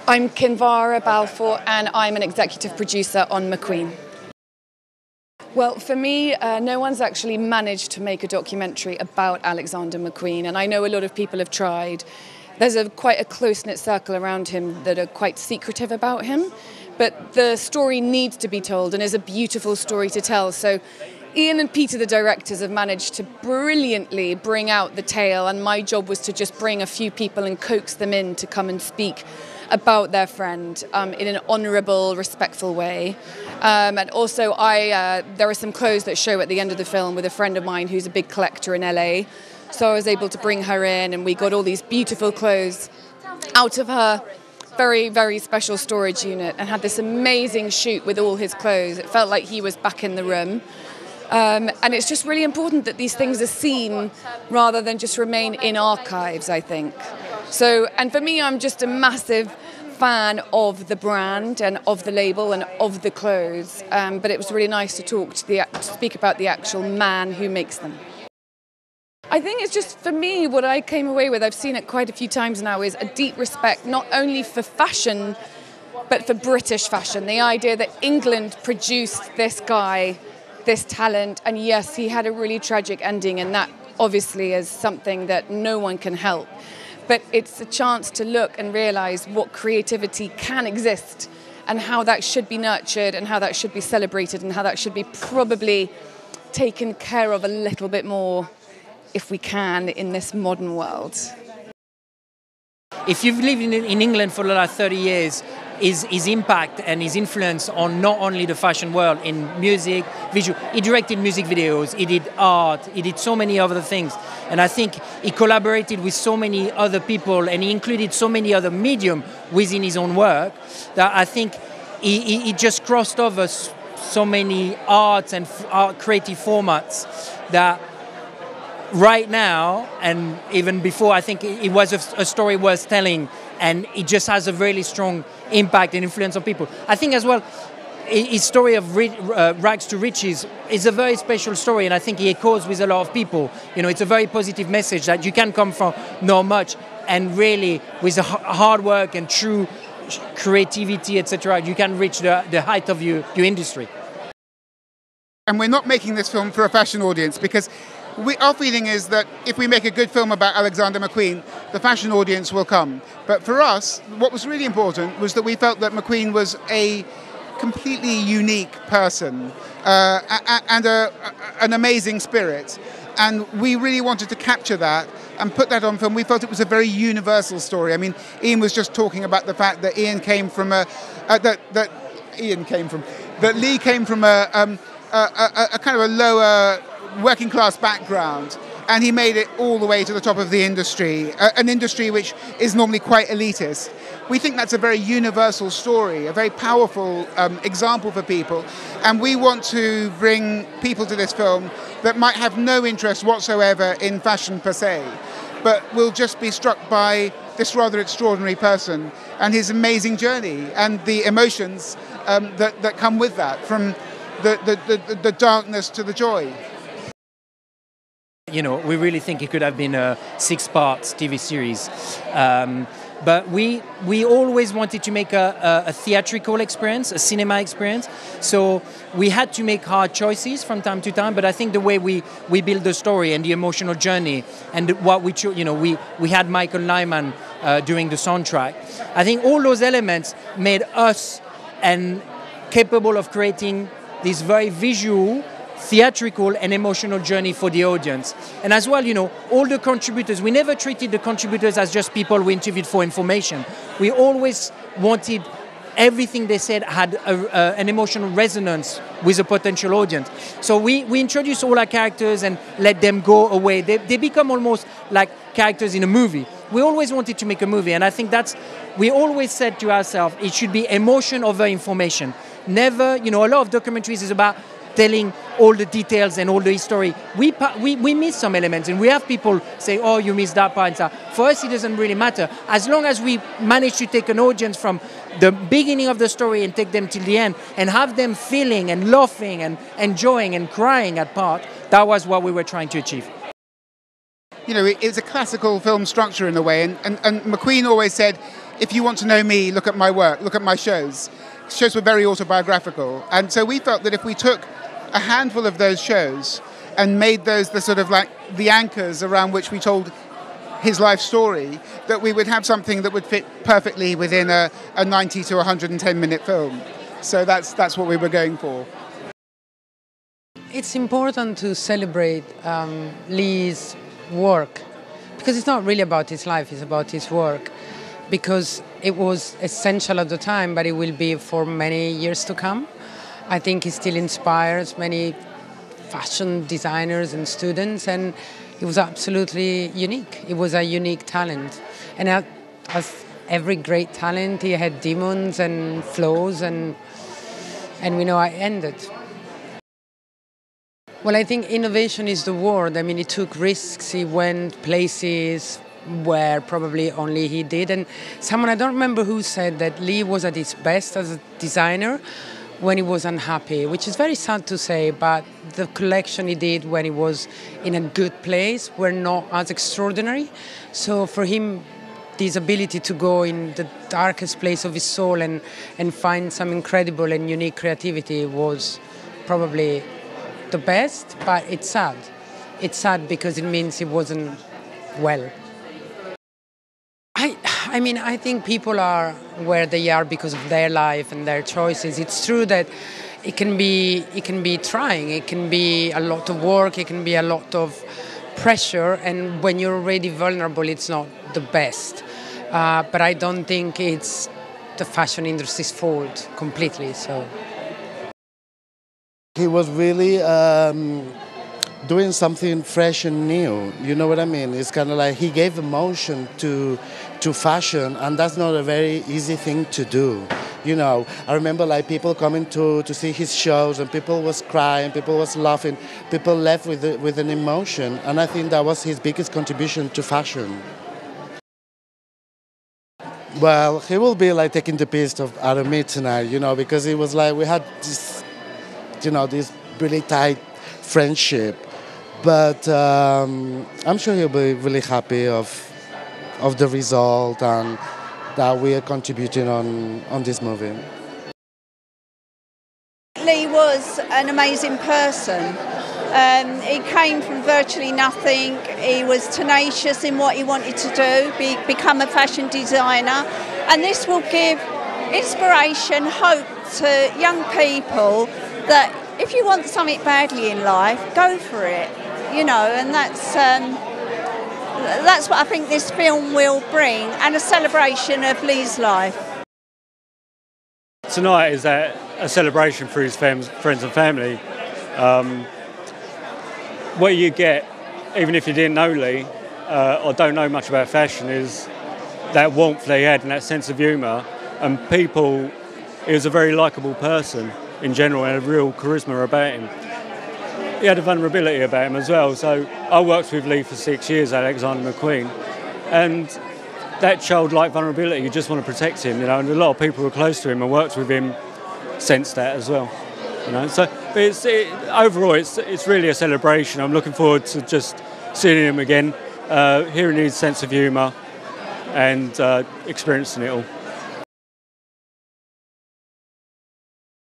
I'm Kinvara Balfour and I'm an executive producer on McQueen. Well, for me, no one's actually managed to make a documentary about Alexander McQueen, and I know a lot of people have tried. There's quite a close-knit circle around him that are quite secretive about him, but the story needs to be told and is a beautiful story to tell. So Ian and Peter, the directors, have managed to brilliantly bring out the tale, and my job was to just bring a few people and coax them in to come and speak about their friend in an honourable, respectful way. And also there are some clothes that show at the end of the film with a friend of mine who's a big collector in LA. So I was able to bring her in and we got all these beautiful clothes out of her very, very special storage unit and had this amazing shoot with all his clothes. It felt like he was back in the room. And it's just really important that these things are seen rather than just remain in archives, I think. So, and for me, I'm just a massive fan of the brand and of the label and of the clothes. But it was really nice to speak about the actual man who makes them. I think it's just, for me, what I came away with, I've seen it quite a few times now, is a deep respect not only for fashion, but for British fashion. The idea that England produced this guy, this talent, and yes, he had a really tragic ending, and that obviously is something that no one can help. But it's a chance to look and realise what creativity can exist and how that should be nurtured and how that should be celebrated and how that should be probably taken care of a little bit more, if we can, in this modern world. If you've lived in England for the last 30 years, his impact and his influence on not only the fashion world, in music, visual. He directed music videos, he did art, he did so many other things. And I think he collaborated with so many other people and he included so many other mediums within his own work that I think he just crossed over so many arts and creative formats that right now, and even before, I think it was a story worth telling, and it just has a really strong impact and influence on people. I think as well, his story of rags to riches is a very special story, and I think he echoes with a lot of people. You know, it's a very positive message that you can come from not much, and really, with hard work and true creativity, etc., you can reach the height of your industry. And we're not making this film for a fashion audience because our feeling is that if we make a good film about Alexander McQueen, the fashion audience will come. But for us, what was really important was that we felt that McQueen was a completely unique person and an amazing spirit. And we really wanted to capture that and put that on film. We felt it was a very universal story. I mean, Ian was just talking about the fact that Lee came from a kind of a lower working class background, and he made it all the way to the top of the industry, an industry which is normally quite elitist. We think that's a very universal story, a very powerful example for people, and we want to bring people to this film that might have no interest whatsoever in fashion per se, but will just be struck by this rather extraordinary person and his amazing journey and the emotions that come with that, from the darkness to the joy. You know, we really think it could have been a 6-part TV series. But we always wanted to make a theatrical experience, a cinema experience. So we had to make hard choices from time to time. But I think the way we build the story and the emotional journey and what we chose, you know, we had Michael Nyman doing the soundtrack. I think all those elements made us capable of creating this very visual, theatrical and emotional journey for the audience. And as well, you know, all the contributors, we never treated the contributors as just people we interviewed for information. We always wanted everything they said had an emotional resonance with a potential audience. So we introduce all our characters and let them go away. They become almost like characters in a movie. We always wanted to make a movie, and I think we always said to ourselves, it should be emotion over information. Never, you know, a lot of documentaries is about telling all the details and all the history. We miss some elements, and we have people say, oh, you missed that part and stuff. For us, it doesn't really matter. As long as we manage to take an audience from the beginning of the story and take them till the end and have them feeling and laughing and enjoying and crying at part, that was what we were trying to achieve. You know, it's a classical film structure in a way, and McQueen always said, if you want to know me, look at my work, look at my shows. Shows were very autobiographical. And so we felt that if we took a handful of those shows and made those the sort of like the anchors around which we told his life story, that we would have something that would fit perfectly within a 90 to 110 minute film. So that's what we were going for. It's important to celebrate Lee's work, because it's not really about his life, it's about his work, because it was essential at the time, but it will be for many years to come. I think he still inspires many fashion designers and students, and he was absolutely unique. He was a unique talent. And as every great talent, he had demons and flaws, and we know I ended. Well, I think innovation is the word. I mean, he took risks, he went places where probably only he did. And someone, I don't remember who, said that Lee was at his best as a designer when he was unhappy, which is very sad to say, but the collection he did when he was in a good place were not as extraordinary. So for him, this ability to go in the darkest place of his soul and find some incredible and unique creativity was probably the best, but it's sad. It's sad because it means he wasn't well. I mean, I think people are where they are because of their life and their choices. It's true that it can be trying, it can be a lot of work, it can be a lot of pressure, and when you're already vulnerable, it's not the best. But I don't think it's the fashion industry's fault completely. So he was really doing something fresh and new. You know what I mean? It's kind of like he gave emotion to fashion, and that's not a very easy thing to do. You know, I remember like people coming to see his shows, and people was crying, people was laughing, people left with an emotion, and I think that was his biggest contribution to fashion. Well, he will be like taking the piece out of me tonight, you know, because it was like we had this, you know, this really tight friendship. But I'm sure he'll be really happy of the result and that we are contributing on this movie. Lee was an amazing person. He came from virtually nothing. He was tenacious in what he wanted to do, become a fashion designer. And this will give inspiration, hope to young people that if you want something badly in life, go for it. You know, and that's what I think this film will bring, and a celebration of Lee's life. Tonight is a celebration for his friends and family. What you get, even if you didn't know Lee or don't know much about fashion, is that warmth that he had and that sense of humour. And people, he was a very likeable person in general and a real charisma about him. He had a vulnerability about him as well. So I worked with Lee for 6 years, Alexander McQueen, and that childlike vulnerability, you just want to protect him, you know, and a lot of people who were close to him and worked with him sensed that as well, you know. So but overall, it's really a celebration. I'm looking forward to just seeing him again, hearing his sense of humour and experiencing it all.